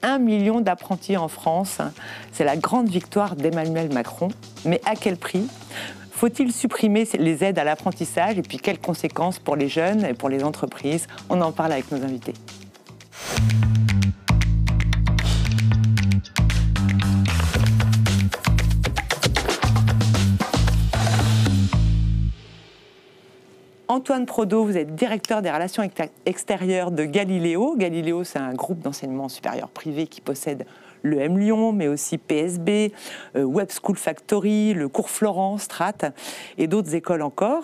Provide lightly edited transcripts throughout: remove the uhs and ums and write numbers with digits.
1 million d'apprentis en France. C'est la grande victoire d'Emmanuel Macron. Mais à quel prix ? Faut-il supprimer les aides à l'apprentissage? Et puis quelles conséquences pour les jeunes et pour les entreprises? On en parle avec nos invités. Antoine Prodeau, vous êtes directeur des relations extérieures de Galileo. Galileo, c'est un groupe d'enseignement supérieur privé qui possède l'EM Lyon, mais aussi PSB, Web School Factory, le cours Florent, Strat et d'autres écoles encore.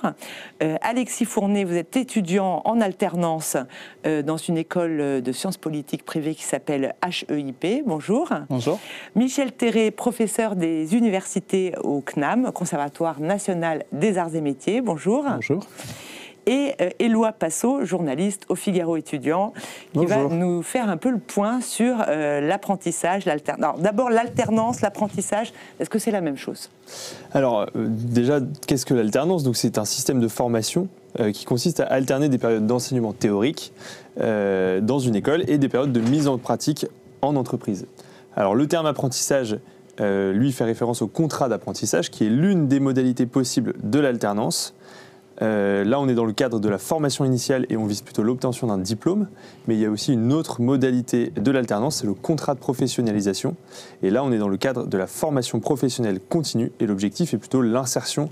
Alexis Fournet, vous êtes étudiant en alternance dans une école de sciences politiques privée qui s'appelle HEIP. Bonjour. Bonjour. Michel Terré, professeur des universités au CNAM, Conservatoire national des arts et métiers. Bonjour. Bonjour. Et Éloi Passot, journaliste au Figaro étudiant, qui va nous faire un peu le point sur l'apprentissage, l'alternance. D'abord, l'alternance, l'apprentissage, est-ce que c'est la même chose? Alors, déjà, qu'est-ce que l'alternance? Donc, c'est un système de formation qui consiste à alterner des périodes d'enseignement théorique dans une école et des périodes de mise en pratique en entreprise. Alors, le terme apprentissage, lui, fait référence au contrat d'apprentissage, qui est l'une des modalités possibles de l'alternance. Là, on est dans le cadre de la formation initiale et on vise plutôt l'obtention d'un diplôme. Mais il y a aussi une autre modalité de l'alternance, c'est le contrat de professionnalisation. Et là, on est dans le cadre de la formation professionnelle continue et l'objectif est plutôt l'insertion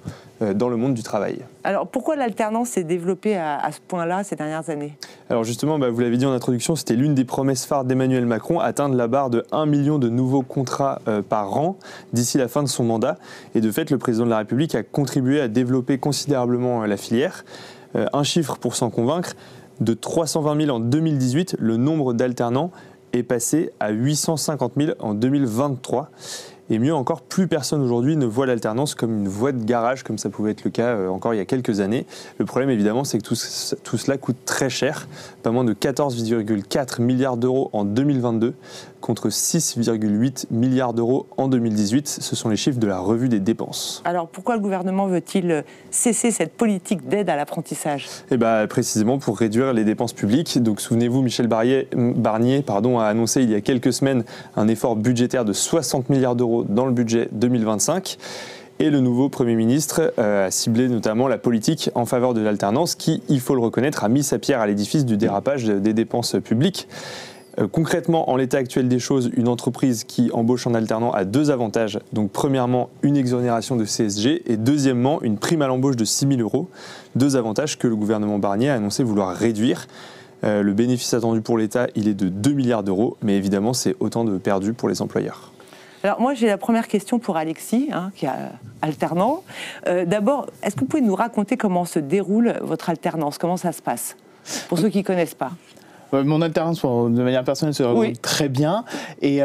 dans le monde du travail. Alors, pourquoi l'alternance s'est développée à ce point-là ces dernières années? Alors justement, vous l'avez dit en introduction, c'était l'une des promesses phares d'Emmanuel Macron, atteindre la barre de 1 million de nouveaux contrats par an d'ici la fin de son mandat. Et de fait, le président de la République a contribué à développer considérablement la filière. Un chiffre pour s'en convaincre, de 320 000 en 2018, le nombre d'alternants est passé à 850 000 en 2023. Et mieux encore, plus personne aujourd'hui ne voit l'alternance comme une voie de garage, comme ça pouvait être le cas encore il y a quelques années. Le problème, évidemment, c'est que tout cela coûte très cher, pas moins de 14,4 milliards d'euros en 2022, contre 6,8 milliards d'euros en 2018. Ce sont les chiffres de la revue des dépenses. Alors, pourquoi le gouvernement veut-il cesser cette politique d'aide à l'apprentissage? Précisément pour réduire les dépenses publiques. Donc, souvenez-vous, Michel Barnier a annoncé il y a quelques semaines un effort budgétaire de 60 milliards d'euros dans le budget 2025. Et le nouveau Premier ministre a ciblé notamment la politique en faveur de l'alternance qui, il faut le reconnaître, a mis sa pierre à l'édifice du dérapage des dépenses publiques. Concrètement, en l'état actuel des choses, une entreprise qui embauche en alternant a deux avantages. Donc, premièrement, une exonération de CSG et deuxièmement, une prime à l'embauche de 6 000 euros. Deux avantages que le gouvernement Barnier a annoncé vouloir réduire. Le bénéfice attendu pour l'État, il est de 2 milliards d'euros, mais évidemment, c'est autant de perdus pour les employeurs. Alors moi, j'ai la première question pour Alexis, qui est alternant. D'abord, est-ce que vous pouvez nous raconter comment se déroule votre alternance? Comment ça se passe? Pour ceux qui ne connaissent pas. Mon alternance, de manière personnelle, se déroule très bien. Et,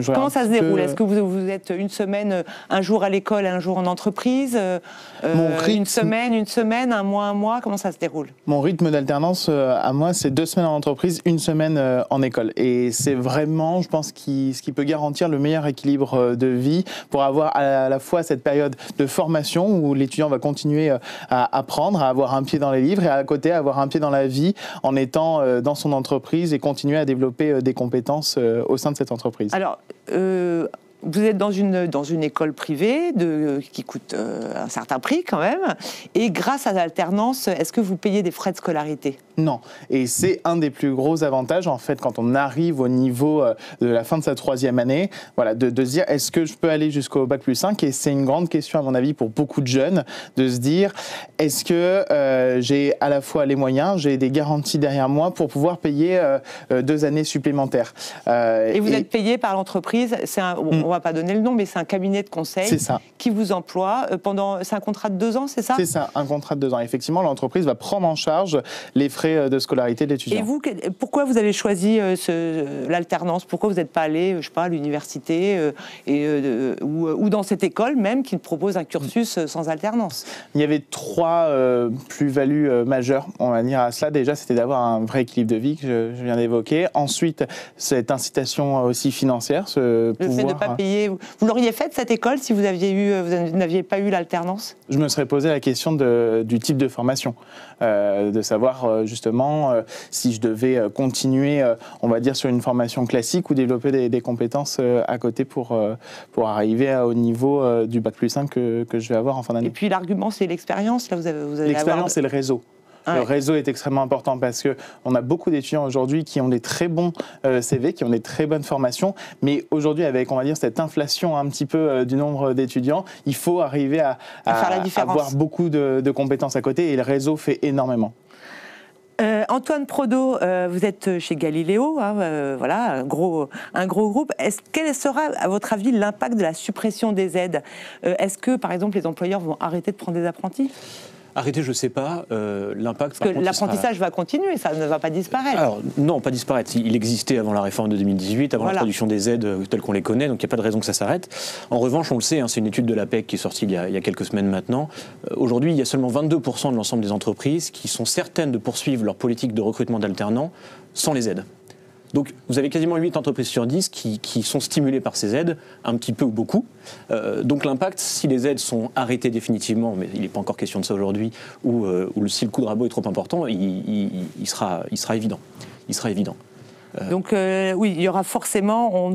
comment ça se déroule? Est-ce que vous êtes une semaine, un jour à l'école, un jour en entreprise, une semaine, un mois, comment ça se déroule? Mon rythme d'alternance, à moi, c'est 2 semaines en entreprise, 1 semaine en école. Et c'est vraiment, je pense, ce qui peut garantir le meilleur équilibre de vie pour avoir à la fois cette période de formation où l'étudiant va continuer à apprendre, à avoir un pied dans les livres et à côté avoir un pied dans la vie en étant dans son entreprise et continuer à développer des compétences au sein de cette entreprise. Alors, vous êtes dans une école privée qui coûte un certain prix quand même, et grâce à l'alternance, est-ce que vous payez des frais de scolarité? Non, et c'est un des plus gros avantages en fait quand on arrive au niveau de la fin de sa 3e année, voilà, de se dire est-ce que je peux aller jusqu'au bac+5, et c'est une grande question à mon avis pour beaucoup de jeunes, de se dire est-ce que j'ai à la fois les moyens, j'ai des garanties derrière moi pour pouvoir payer 2 années supplémentaires. Et vous êtes payé par l'entreprise, on ne va pas donner le nom, mais c'est un cabinet de conseil qui vous emploie c'est un contrat de 2 ans, c'est ça? C'est ça, un contrat de 2 ans. Effectivement, l'entreprise va prendre en charge les frais de scolarité de l'étudiant. Et vous, pourquoi vous avez choisi l'alternance? Pourquoi vous n'êtes pas allé, je sais pas, à l'université ou dans cette école même qui propose un cursus sans alternance? Il y avait 3 plus-values majeures, on va dire à cela. Déjà, c'était d'avoir un vrai équilibre de vie que je viens d'évoquer. Ensuite, cette incitation aussi financière, le fait de ne pas payer. Vous l'auriez faite cette école si vous n'aviez pas eu l'alternance? Je me serais posé la question du type de formation, de savoir justement si je devais continuer, on va dire, sur une formation classique ou développer des compétences à côté pour arriver au niveau du bac plus 5 que je vais avoir en fin d'année. Et puis l'argument, c'est l'expérience. Là, vous allez l'expérience et le réseau. Ah, le réseau est extrêmement important parce qu'on a beaucoup d'étudiants aujourd'hui qui ont des très bons CV, qui ont des très bonnes formations, mais aujourd'hui avec, on va dire, cette inflation un petit peu du nombre d'étudiants, il faut arriver à faire la différence. Avoir beaucoup de compétences à côté et le réseau fait énormément. Antoine Prodo, vous êtes chez Galiléo, voilà, un gros groupe. Quel sera, à votre avis, l'impact de la suppression des aides? Est-ce que, par exemple, les employeurs vont arrêter de prendre des apprentis? Arrêter, je ne sais pas. L'impact. Parce que l'apprentissage va continuer, ça ne va pas disparaître. Alors, non, pas disparaître. Il existait avant la réforme de 2018, avant l'introduction des aides telles qu'on les connaît, donc il n'y a pas de raison que ça s'arrête. En revanche, on le sait, c'est une étude de l'APEC qui est sortie il y a quelques semaines maintenant. Aujourd'hui, il y a seulement 22% de l'ensemble des entreprises qui sont certaines de poursuivre leur politique de recrutement d'alternants sans les aides. Donc vous avez quasiment 8 entreprises sur 10 qui sont stimulées par ces aides, un petit peu ou beaucoup. Donc l'impact, si les aides sont arrêtées définitivement, mais il n'est pas encore question de ça aujourd'hui, ou si le coup de rabot est trop important, il sera évident. Il sera évident. Donc oui, il y aura forcément, on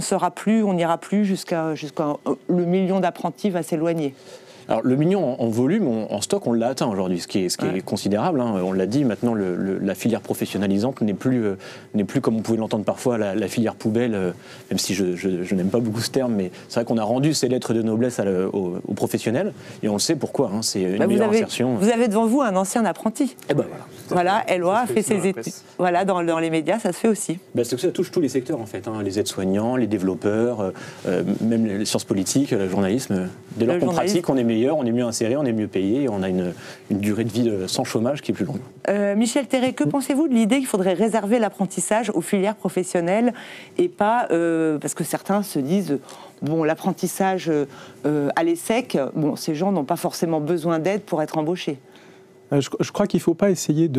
n'ira plus jusqu'à le million d'apprentis va s'éloigner. Alors le million en volume, en stock, on l'a atteint aujourd'hui, ce qui est considérable. On l'a dit, maintenant la filière professionnalisante n'est plus comme on pouvait l'entendre parfois, la filière poubelle, même si je n'aime pas beaucoup ce terme, mais c'est vrai qu'on a rendu ces lettres de noblesse aux professionnels, et on le sait pourquoi, c'est une meilleure insertion. Vous avez devant vous un ancien apprenti. Et ben voilà, Eloi a fait ses études. Voilà, dans les médias, ça se fait aussi. Ça touche tous les secteurs en fait, les aides-soignants, les développeurs, même les sciences politiques, le journalisme. Dès lors qu'on pratique, on est meilleur, on est mieux inséré, on est mieux payé, et on a une durée de vie sans chômage qui est plus longue. Michel Terré, que pensez-vous de l'idée qu'il faudrait réserver l'apprentissage aux filières professionnelles et pas, parce que certains se disent, bon, l'apprentissage à l'ESSEC, bon, ces gens n'ont pas forcément besoin d'aide pour être embauchés. Je crois qu'il ne faut pas essayer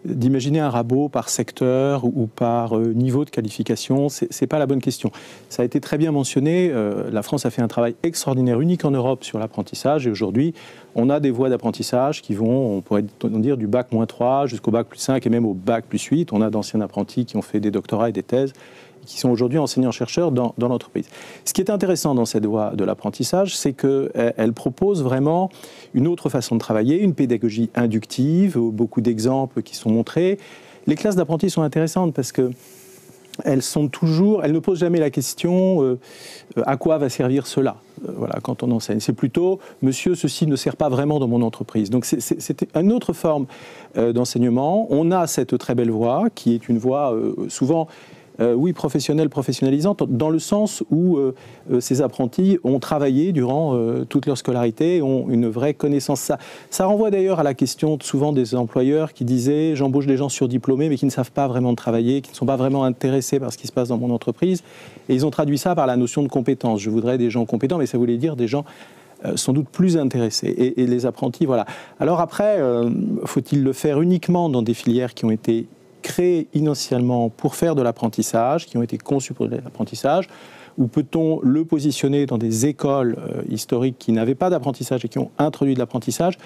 d'imaginer un rabot par secteur ou par niveau de qualification. Ce n'est pas la bonne question. Ça a été très bien mentionné. La France a fait un travail extraordinaire, unique en Europe, sur l'apprentissage. Et aujourd'hui, on a des voies d'apprentissage qui vont, on pourrait dire, du bac -3 jusqu'au bac +5 et même au bac +8. On a d'anciens apprentis qui ont fait des doctorats et des thèses, qui sont aujourd'hui enseignants-chercheurs dans l'entreprise. Ce qui est intéressant dans cette voie de l'apprentissage, c'est qu'elle propose vraiment une autre façon de travailler, une pédagogie inductive, beaucoup d'exemples qui sont montrés. Les classes d'apprentis sont intéressantes parce que elles ne posent jamais la question à quoi va servir cela. Voilà, quand on enseigne, c'est plutôt monsieur, ceci ne sert pas vraiment dans mon entreprise. Donc c'est une autre forme d'enseignement. On a cette très belle voie qui est une voie souvent professionnelle, professionnalisante, dans le sens où ces apprentis ont travaillé durant toute leur scolarité, ont une vraie connaissance. Ça renvoie d'ailleurs à la question souvent des employeurs qui disaient « j'embauche des gens surdiplômés mais qui ne savent pas vraiment travailler, qui ne sont pas vraiment intéressés par ce qui se passe dans mon entreprise ». Et ils ont traduit ça par la notion de compétence. Je voudrais des gens compétents, mais ça voulait dire des gens sans doute plus intéressés. Et les apprentis, voilà. Alors après, faut-il le faire uniquement dans des filières qui ont été créés initialement pour faire de l'apprentissage, qui ont été conçus pour l'apprentissage, ou peut-on le positionner dans des écoles historiques qui n'avaient pas d'apprentissage et qui ont introduit de l'apprentissage?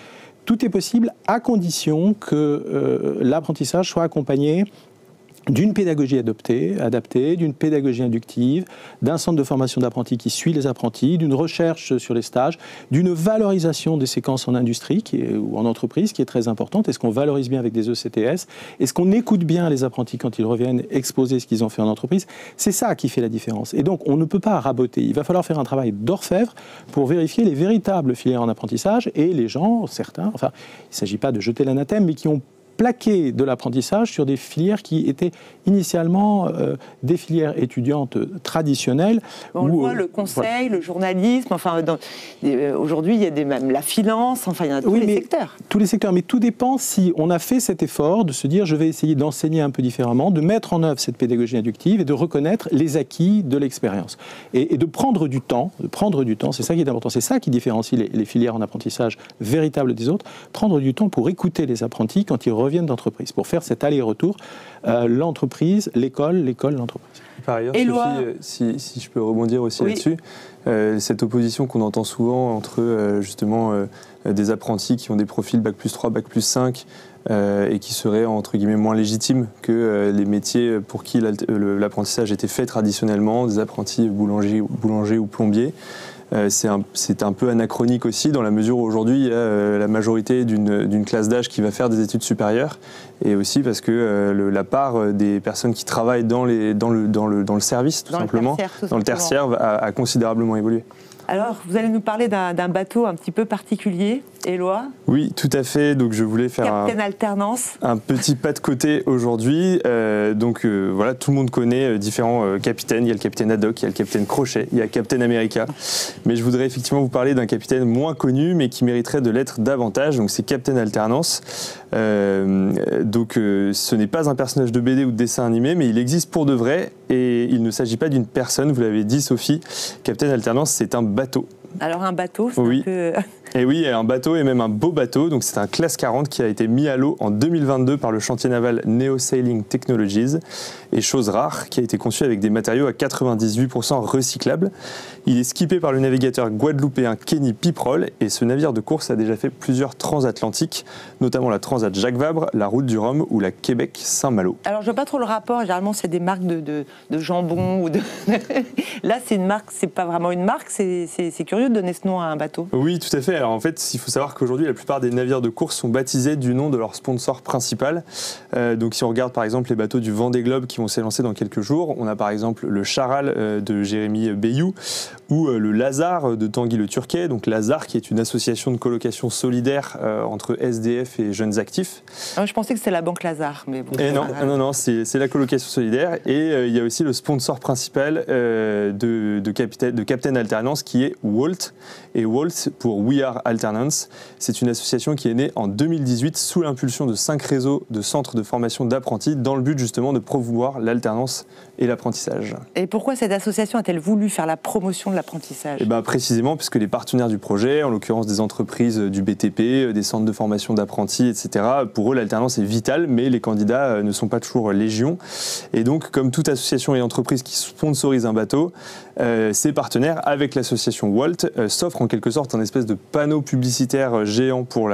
Tout est possible à condition que l'apprentissage soit accompagné d'une pédagogie adaptée, d'une pédagogie inductive, d'un centre de formation d'apprentis qui suit les apprentis, d'une recherche sur les stages, d'une valorisation des séquences en industrie ou en entreprise qui est très importante. Est-ce qu'on valorise bien avec des ECTS? Est-ce qu'on écoute bien les apprentis quand ils reviennent exposer ce qu'ils ont fait en entreprise? C'est ça qui fait la différence. Et donc, on ne peut pas raboter. Il va falloir faire un travail d'orfèvre pour vérifier les véritables filières en apprentissage et les gens, certains, enfin, il ne s'agit pas de jeter l'anathème, mais qui ont plaqué de l'apprentissage sur des filières qui étaient initialement des filières étudiantes traditionnelles. On le voit, le conseil, le journalisme, enfin, aujourd'hui il y a même la finance, enfin il y en a tous les secteurs. Tous les secteurs, mais tout dépend si on a fait cet effort de se dire je vais essayer d'enseigner un peu différemment, de mettre en œuvre cette pédagogie inductive et de reconnaître les acquis de l'expérience. Et de prendre du temps, c'est ça qui est important, c'est ça qui différencie les filières en apprentissage véritables des autres, prendre du temps pour écouter les apprentis quand ils reviennent reviennent d'entreprise, pour faire cet aller-retour, l'entreprise, l'école, l'entreprise. Par ailleurs, Sophie, si je peux rebondir aussi là-dessus, cette opposition qu'on entend souvent entre justement des apprentis qui ont des profils Bac+3, Bac+5 et qui seraient entre guillemets moins légitimes que les métiers pour qui l'apprentissage était fait traditionnellement, des apprentis boulanger ou plombiers. C'est un peu anachronique aussi dans la mesure où aujourd'hui il y a la majorité d'une classe d'âge qui va faire des études supérieures et aussi parce que la part des personnes qui travaillent dans le service tout simplement, dans le tertiaire a considérablement évolué. Alors, vous allez nous parler d'un bateau un petit peu particulier, Éloi. Oui, tout à fait. Donc, je voulais faire un petit pas de côté aujourd'hui. Voilà, tout le monde connaît différents capitaines. Il y a le capitaine Haddock, il y a le capitaine Crochet, il y a le capitaine America. Mais je voudrais effectivement vous parler d'un capitaine moins connu, mais qui mériterait de l'être davantage. Donc, c'est Captain Alternance. Ce n'est pas un personnage de BD ou de dessin animé, mais il existe pour de vrai. Et il ne s'agit pas d'une personne, vous l'avez dit, Sophie. Captain Alternance, c'est un bateau. Alors un bateau, c'est un peu... Et oui, un bateau et même un beau bateau. Donc c'est un classe 40 qui a été mis à l'eau en 2022 par le chantier naval Neo Sailing Technologies. Et chose rare, qui a été conçu avec des matériaux à 98% recyclables. Il est skippé par le navigateur guadeloupéen Kenny Piprol et ce navire de course a déjà fait plusieurs transatlantiques, notamment la Transat Jacques Vabre, la Route du Rhum ou la Québec-Saint-Malo. Alors je vois pas trop le rapport, généralement c'est des marques de jambon ou de... Là c'est une marque, c'est pas vraiment une marque, c'est curieux de donner ce nom à un bateau. Oui, tout à fait. Alors en fait, il faut savoir qu'aujourd'hui la plupart des navires de course sont baptisés du nom de leur sponsor principal. Donc si on regarde par exemple les bateaux du Vendée Globe qui vont s'élancer dans quelques jours, on a par exemple le Charal de Jérémy Bayou ou le Lazare de Tanguy Le Turquet. Donc Lazare qui est une association de colocation solidaire entre SDF et jeunes actifs. Ah, je pensais que c'était la banque Lazare, mais bon. Et non, c'est la colocation solidaire. Et il y a aussi le sponsor principal de Captain Alternance qui est Walt. Et Walt pour We Are Alternance. C'est une association qui est née en 2018 sous l'impulsion de 5 réseaux de centres de formation d'apprentis dans le but justement de promouvoir l'alternance et l'apprentissage. Et pourquoi cette association a-t-elle voulu faire la promotion de l'apprentissage ? Précisément puisque les partenaires du projet, en l'occurrence des entreprises du BTP, des centres de formation d'apprentis, etc., pour eux l'alternance est vitale, mais les candidats ne sont pas toujours légion. Et donc, comme toute association et entreprise qui sponsorise un bateau, ses partenaires, avec l'association Walt, s'offrent en quelque sorte un espèce de panneau publicitaire géant pour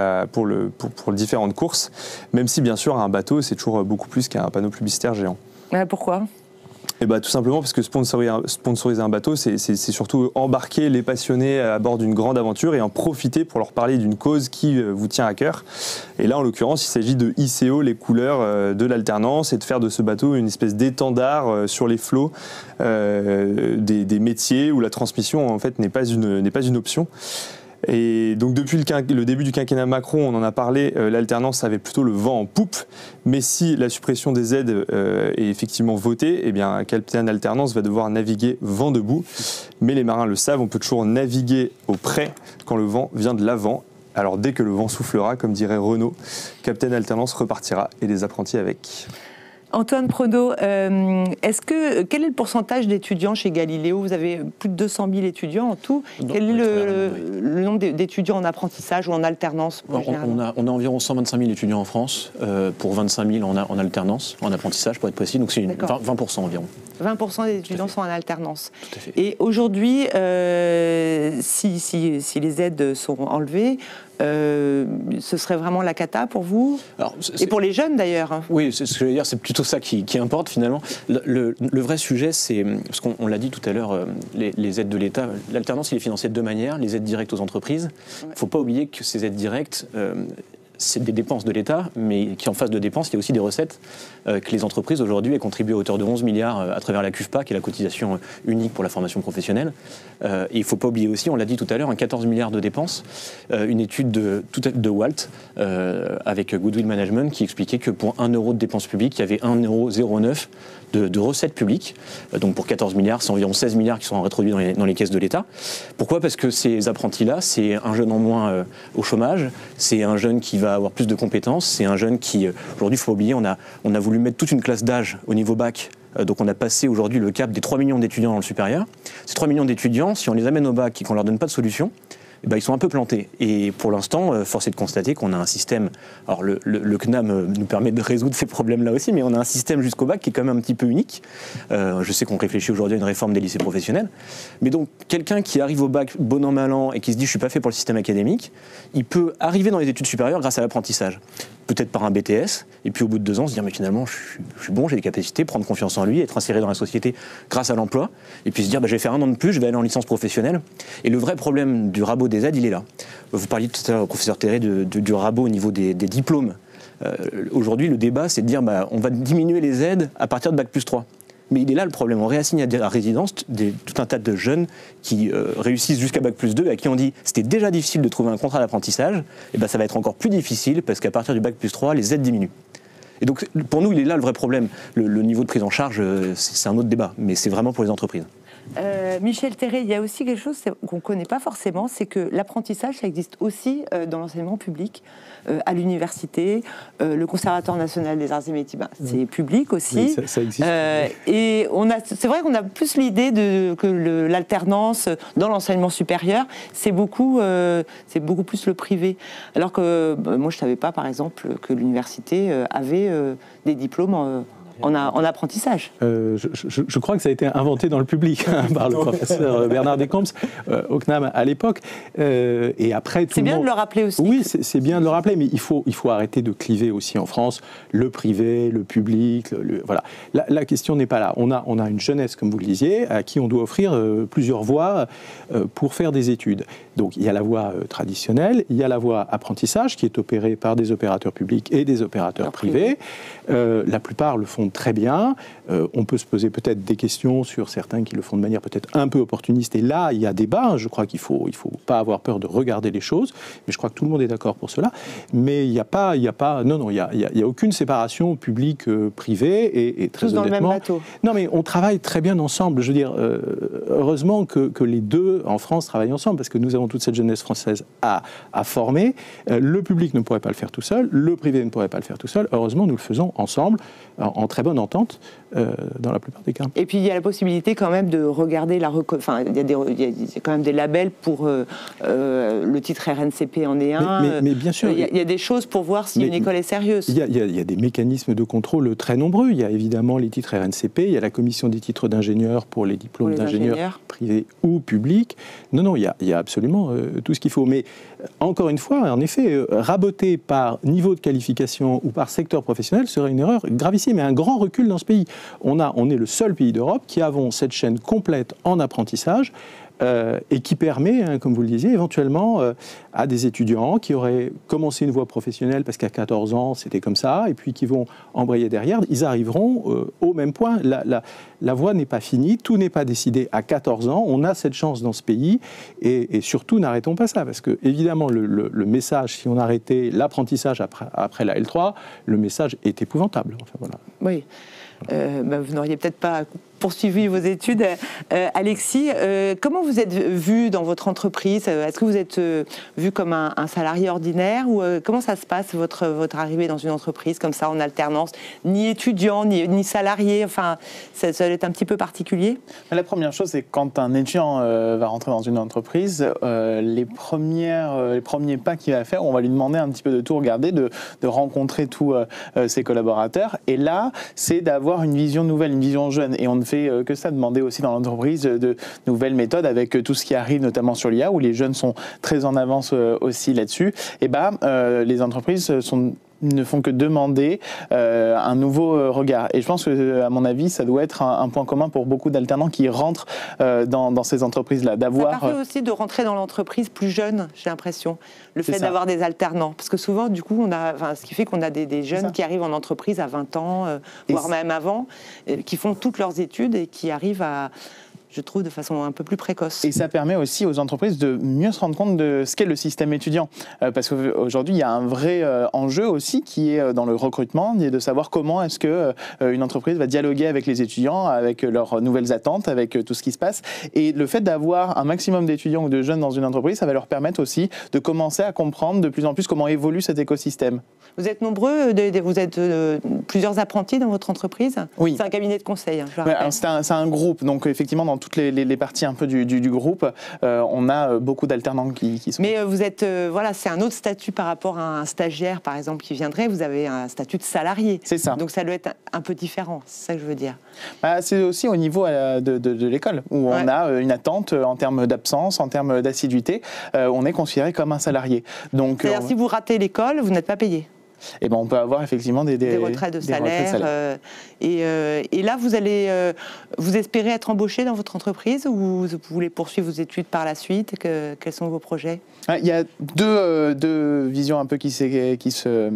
différentes courses, même si bien sûr un bateau c'est toujours beaucoup plus qu'un panneau publicitaire géant. Pourquoi ? Tout simplement parce que sponsoriser un bateau, c'est surtout embarquer les passionnés à bord d'une grande aventure et en profiter pour leur parler d'une cause qui vous tient à cœur. Et là, en l'occurrence, il s'agit de hisser haut les couleurs de l'alternance et de faire de ce bateau une espèce d'étendard sur les flots des métiers où la transmission en fait n'est pas une option. Et donc depuis le début du quinquennat Macron, on en a parlé, l'alternance avait plutôt le vent en poupe, mais si la suppression des aides est effectivement votée, eh bien Captain Alternance va devoir naviguer vent debout. Mais les marins le savent, on peut toujours naviguer au près quand le vent vient de l'avant. Alors dès que le vent soufflera, comme dirait Renaud, Captain Alternance repartira et les apprentis avec. Antoine Prono, quel est le pourcentage d'étudiants chez Galiléo ? Vous avez plus de 200 000 étudiants en tout. Quel est le nombre d'étudiants en apprentissage ou en alternance ? On a environ 125 000 étudiants en France, pour 25 000 en alternance, en apprentissage pour être précis, donc c'est 20% environ. 20% des étudiants sont en alternance. Tout à fait. Et aujourd'hui, si les aides sont enlevées, ce serait vraiment la cata pour vous ? Et pour les jeunes d'ailleurs. Oui, c'est ce que je veux dire, c'est plutôt ça qui importe finalement. Le vrai sujet, c'est, parce qu'on l'a dit tout à l'heure, les aides de l'État, l'alternance il est financé de deux manières, les aides directes aux entreprises. Il ne faut pas oublier que ces aides directes, c'est des dépenses de l'État, mais qu'en face de dépenses, il y a aussi des recettes que les entreprises aujourd'hui elles contribuent à hauteur de 11 milliards à travers la CUFPA, qui est la cotisation unique pour la formation professionnelle. Et il ne faut pas oublier aussi, on l'a dit tout à l'heure, 14 milliards de dépenses. Une étude de Walt avec Goodwill Management qui expliquait que pour 1 euro de dépenses publiques, il y avait 1,09 € de recettes publiques. Donc pour 14 milliards, c'est environ 16 milliards qui sont réintroduits dans les caisses de l'État. Pourquoi ? Parce que ces apprentis-là, c'est un jeune en moins au chômage, c'est un jeune qui va avoir plus de compétences, c'est un jeune qui, aujourd'hui, il ne faut pas oublier, on a voulu mettre toute une classe d'âge au niveau bac. Donc on a passé aujourd'hui le cap des 3 millions d'étudiants dans le supérieur. Ces 3 millions d'étudiants, si on les amène au bac et qu'on ne leur donne pas de solution, ils sont un peu plantés. Et pour l'instant, force est de constater qu'on a un système, alors le CNAM nous permet de résoudre ces problèmes-là aussi, mais on a un système jusqu'au bac qui est quand même un petit peu unique. Je sais qu'on réfléchit aujourd'hui à une réforme des lycées professionnels, mais donc quelqu'un qui arrive au bac bon an mal an et qui se dit je suis pas fait pour le système académique, il peut arriver dans les études supérieures grâce à l'apprentissage. Peut-être par un BTS, et puis au bout de 2 ans se dire mais finalement je suis bon, j'ai des capacités, prendre confiance en lui, être inséré dans la société grâce à l'emploi, et puis se dire je vais faire 1 an de plus, je vais aller en licence professionnelle. Et le vrai problème du rabot des aides, il est là. Vous parliez tout à l'heure, professeur Terré, du rabot au niveau des diplômes. Aujourd'hui, le débat, c'est de dire on va diminuer les aides à partir de Bac+3. Mais il est là le problème. On réassigne à résidence tout un tas de jeunes qui réussissent jusqu'à Bac+2 et à qui on dit c'était déjà difficile de trouver un contrat d'apprentissage, et ça va être encore plus difficile parce qu'à partir du Bac+3, les aides diminuent. Et donc pour nous, il est là le vrai problème. Le niveau de prise en charge, c'est un autre débat, mais c'est vraiment pour les entreprises. Michel Terré, il y a aussi quelque chose qu'on ne connaît pas forcément, c'est que l'apprentissage, ça existe aussi dans l'enseignement public, à l'université, le Conservatoire national des arts et métiers, c'est public aussi. Oui, ça existe. Et c'est vrai qu'on a plus l'idée que l'alternance dans l'enseignement supérieur, c'est beaucoup plus le privé. Alors que moi, je ne savais pas, par exemple, que l'université avait des diplômes en apprentissage. Je crois que ça a été inventé dans le public par le professeur Bernard Descamps au CNAM à l'époque. Et après, c'est bien de le rappeler aussi. Oui, c'est bien de le rappeler, mais il faut arrêter de cliver aussi en France le privé, le public. Voilà. La question n'est pas là. On a une jeunesse, comme vous le disiez, à qui on doit offrir plusieurs voies pour faire des études. Donc il y a la voie traditionnelle, il y a la voie apprentissage qui est opérée par des opérateurs publics et des opérateurs privés. La plupart le font très bien. On peut se poser peut-être des questions sur certains qui le font de manière peut-être un peu opportuniste. Et là, il y a débat. Je crois qu'il faut pas avoir peur de regarder les choses. Mais je crois que tout le monde est d'accord pour cela. Mais il y a aucune séparation public-privé et très tous honnêtement. Dans le même bateau. Non, mais on travaille très bien ensemble. Je veux dire, heureusement que les deux en France travaillent ensemble parce que nous avons toute cette jeunesse française à former. Le public ne pourrait pas le faire tout seul. Le privé ne pourrait pas le faire tout seul. Heureusement, nous le faisons ensemble, en très bonne entente, dans la plupart des cas. Et puis il y a la possibilité quand même de regarder il y a quand même des labels pour le titre RNCP en est un. Mais bien sûr. Il y a des choses pour voir si une école est sérieuse. Il y a des mécanismes de contrôle très nombreux. Il y a évidemment les titres RNCP, il y a la commission des titres d'ingénieurs pour les diplômes d'ingénieurs privés ou publics. Non, il y a absolument tout ce qu'il faut. Mais encore une fois, en effet, raboter par niveau de qualification ou par secteur professionnel serait une erreur gravissime et un grand recul dans ce pays. On est le seul pays d'Europe qui avons cette chaîne complète en apprentissage et qui permet, comme vous le disiez, éventuellement à des étudiants qui auraient commencé une voie professionnelle parce qu'à 14 ans c'était comme ça et puis qui vont embrayer derrière, ils arriveront au même point. La voie n'est pas finie, tout n'est pas décidé à 14 ans, on a cette chance dans ce pays et surtout n'arrêtons pas ça parce que évidemment le message, si on arrêtait l'apprentissage après la L3, le message est épouvantable. Enfin, voilà. Oui. Vous n'auriez peut-être pas poursuivi vos études. Alexis, comment vous êtes vu dans votre entreprise? Est-ce que vous êtes vu comme un salarié ordinaire ou comment ça se passe votre arrivée dans une entreprise comme ça en alternance? Ni étudiant, ni salarié, enfin, ça doit être un petit peu particulier. La première chose, c'est quand un étudiant va rentrer dans une entreprise, les premiers pas qu'il va faire, on va lui demander un petit peu de tout regarder, de rencontrer tous ses collaborateurs. Et là, c'est d'avoir une vision nouvelle, une vision jeune. Et on ne fait que ça, demander aussi dans l'entreprise de nouvelles méthodes avec tout ce qui arrive, notamment sur l'IA, où les jeunes sont très en avance aussi là-dessus. Et les entreprises ne font que demander un nouveau regard. Et je pense que, à mon avis, ça doit être un point commun pour beaucoup d'alternants qui rentrent dans ces entreprises-là. Ça permet aussi de rentrer dans l'entreprise plus jeune, j'ai l'impression. Le fait d'avoir des alternants. Parce que souvent, du coup, ce qui fait qu'on a des jeunes qui arrivent en entreprise à 20 ans, voire même avant, qui font toutes leurs études et qui arrivent je trouve, de façon un peu plus précoce. Et ça permet aussi aux entreprises de mieux se rendre compte de ce qu'est le système étudiant. Parce qu'aujourd'hui, il y a un vrai enjeu aussi qui est dans le recrutement, de savoir comment est-ce qu'une entreprise va dialoguer avec les étudiants, avec leurs nouvelles attentes, avec tout ce qui se passe. Et le fait d'avoir un maximum d'étudiants ou de jeunes dans une entreprise, ça va leur permettre aussi de commencer à comprendre de plus en plus comment évolue cet écosystème. Vous êtes nombreux, vous êtes plusieurs apprentis dans votre entreprise? Oui. C'est un cabinet de conseil. C'est un groupe, donc effectivement, dans dans toutes les parties un peu du groupe, on a beaucoup d'alternants qui sont. Mais vous êtes, voilà, c'est un autre statut par rapport à un stagiaire, par exemple, qui viendrait. Vous avez un statut de salarié. C'est ça. Donc ça doit être un peu différent, c'est ça que je veux dire. C'est aussi au niveau de l'école, où on a une attente en termes d'absence, en termes d'assiduité. On est considéré comme un salarié. C'est-à-dire si vous ratez l'école, vous n'êtes pas payé. Et on peut avoir effectivement des retraits de salaire. Et là, vous espérez être embauché dans votre entreprise ou vous voulez poursuivre vos études par la suite? Quels sont vos projets? Il y a deux visions un peu qui se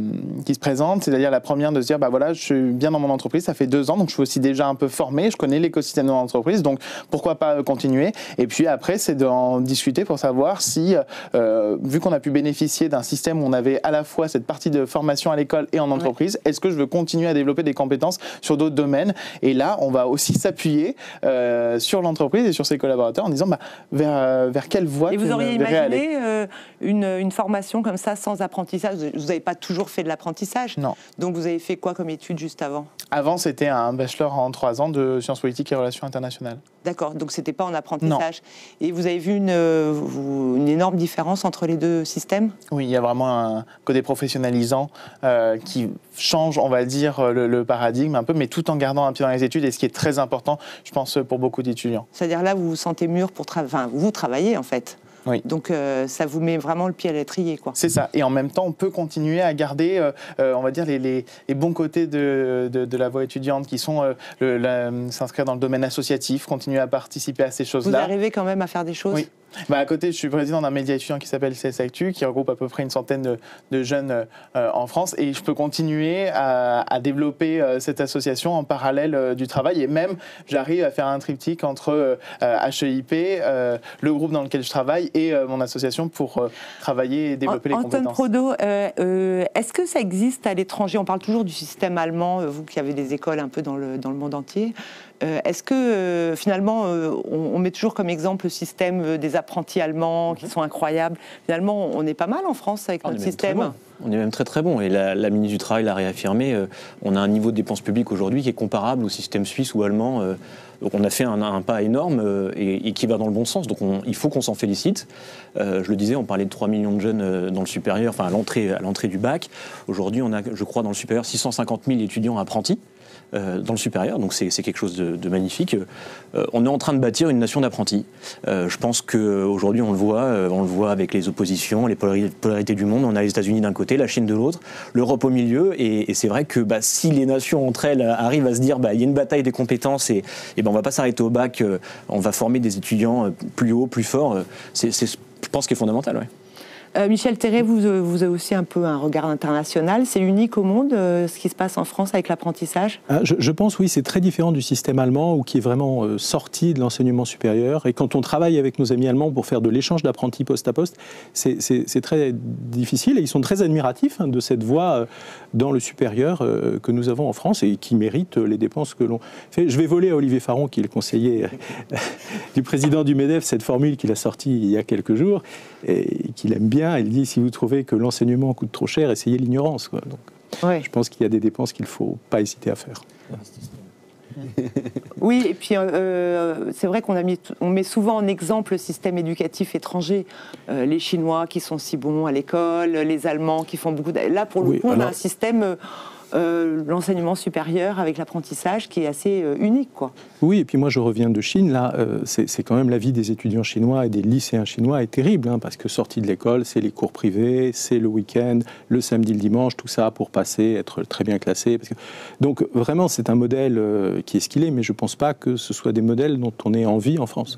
présentent. C'est-à-dire la première de se dire, voilà, je suis bien dans mon entreprise, ça fait 2 ans, donc je suis aussi déjà un peu formé, je connais l'écosystème de mon entreprise, donc pourquoi pas continuer? Et puis après, c'est d'en discuter pour savoir si, vu qu'on a pu bénéficier d'un système où on avait à la fois cette partie de formation à l'école et en entreprise, est-ce que je veux continuer à développer des compétences sur d'autres domaines? Et là, on va aussi s'appuyer sur l'entreprise et sur ses collaborateurs en disant vers quelle voie. Et vous auriez imaginé une formation comme ça sans apprentissage? Vous n'avez pas toujours fait de l'apprentissage? Non. Donc vous avez fait quoi comme étude juste avant? Avant, c'était un bachelor en 3 ans de sciences politiques et relations internationales. D'accord, donc c'était pas en apprentissage. Non. Et vous avez vu une énorme différence entre les deux systèmes? Oui, il y a vraiment un côté professionnalisant qui change, on va dire, le paradigme un peu, mais tout en gardant un pied dans les études, et ce qui est très important, je pense, pour beaucoup d'étudiants. C'est-à-dire là, vous vous sentez mûr pour vous travaillez en fait. Oui. Donc ça vous met vraiment le pied à l'étrier, quoi. C'est ça. Et en même temps, on peut continuer à garder, on va dire, les bons côtés de la voie étudiante, qui sont s'inscrire dans le domaine associatif, continuer à participer à ces choses-là. Vous arrivez quand même à faire des choses? Oui. À côté, je suis président d'un média étudiant qui s'appelle CS Actu, qui regroupe à peu près une centaine de jeunes en France, et je peux continuer à développer cette association en parallèle du travail, et même j'arrive à faire un triptyque entre HEIP, le groupe dans lequel je travaille, et mon association pour travailler et développer les compétences. Antoine Prodo, est-ce que ça existe à l'étranger? On parle toujours du système allemand, vous qui avez des écoles un peu dans le monde entier. Est-ce que finalement, on met toujours comme exemple le système des apprentis allemands qui sont incroyables? Finalement, on est pas mal en France avec notre système. On est même très très bon. Et la ministre du Travail l'a réaffirmé. On a un niveau de dépenses publiques aujourd'hui qui est comparable au système suisse ou allemand. Donc on a fait un pas énorme et qui va dans le bon sens. Donc il faut qu'on s'en félicite. Je le disais, on parlait de 3 millions de jeunes dans le supérieur, enfin à l'entrée du bac. Aujourd'hui, on a, je crois, dans le supérieur, 650 000 étudiants apprentis. Dans le supérieur, donc c'est quelque chose de magnifique. On est en train de bâtir une nation d'apprentis. Je pense qu'aujourd'hui on le voit avec les oppositions, les polarités du monde. On a les États-Unis d'un côté, la Chine de l'autre, l'Europe au milieu, et c'est vrai que si les nations entre elles arrivent à se dire il y a une bataille des compétences et on va pas s'arrêter au bac, on va former des étudiants plus hauts, plus forts. C'est je pense qu'il est fondamental. Ouais. Michel Terré, vous avez aussi un peu un regard international. C'est unique au monde, ce qui se passe en France avec l'apprentissage? Je pense, oui, c'est très différent du système allemand, ou qui est vraiment sorti de l'enseignement supérieur. Et quand on travaille avec nos amis allemands pour faire de l'échange d'apprentis poste à poste, c'est très difficile. Et ils sont très admiratifs de cette voie dans le supérieur que nous avons en France et qui mérite les dépenses que l'on fait. Je vais voler à Olivier Faron, qui est le conseiller du président du MEDEF, cette formule qu'il a sortie il y a quelques jours et qu'il aime bien. Il dit, si vous trouvez que l'enseignement coûte trop cher, essayez l'ignorance. Donc, ouais. Je pense qu'il y a des dépenses qu'il ne faut pas hésiter à faire. Oui, et puis c'est vrai qu'on met souvent en exemple le système éducatif étranger. Les Chinois qui sont si bons à l'école, les Allemands qui font beaucoup... Là, pour le coup, on a un système... l'enseignement supérieur avec l'apprentissage qui est assez unique, quoi. Oui, et puis moi je reviens de Chine, là, c'est quand même la vie des étudiants chinois et des lycéens chinois est terrible, parce que sortis de l'école, c'est les cours privés, c'est le week-end, le samedi, le dimanche, tout ça pour passer, être très bien classé. Donc vraiment, c'est un modèle qui est ce qu'il est, mais je ne pense pas que ce soit des modèles dont on ait envie en France.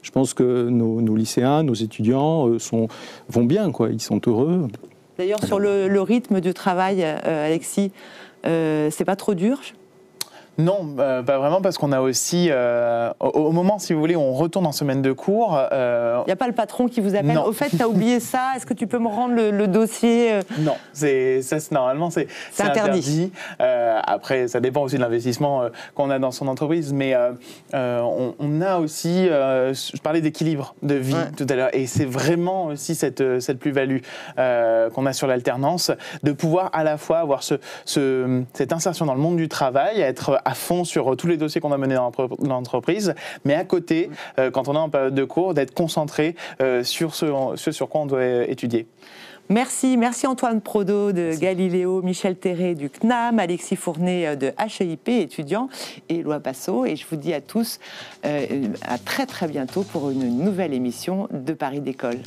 Je pense que nos lycéens, nos étudiants vont bien, quoi. Ils sont heureux. D'ailleurs, sur le rythme du travail, Alexis, c'est pas trop dur? Non, pas vraiment, parce qu'on a aussi, au moment, si vous voulez, on retourne en semaine de cours. Il n'y a pas le patron qui vous appelle. Non. Au fait, tu as oublié ça, est-ce que tu peux me rendre le dossier? Non, normalement, c'est interdit. Après, ça dépend aussi de l'investissement qu'on a dans son entreprise, mais on a aussi, je parlais d'équilibre de vie tout à l'heure, et c'est vraiment aussi cette plus-value qu'on a sur l'alternance, de pouvoir à la fois avoir cette insertion dans le monde du travail, être à fond sur tous les dossiers qu'on a menés dans l'entreprise, mais à côté, quand on est en période de cours, d'être concentré sur ce sur quoi on doit étudier. Merci Antoine Prodeau de Galiléo, Michel Terré du CNAM, Alexis Fournet de HEIP, étudiant, et Éloi Basso. Et je vous dis à tous à très très bientôt pour une nouvelle émission de Paris d'École.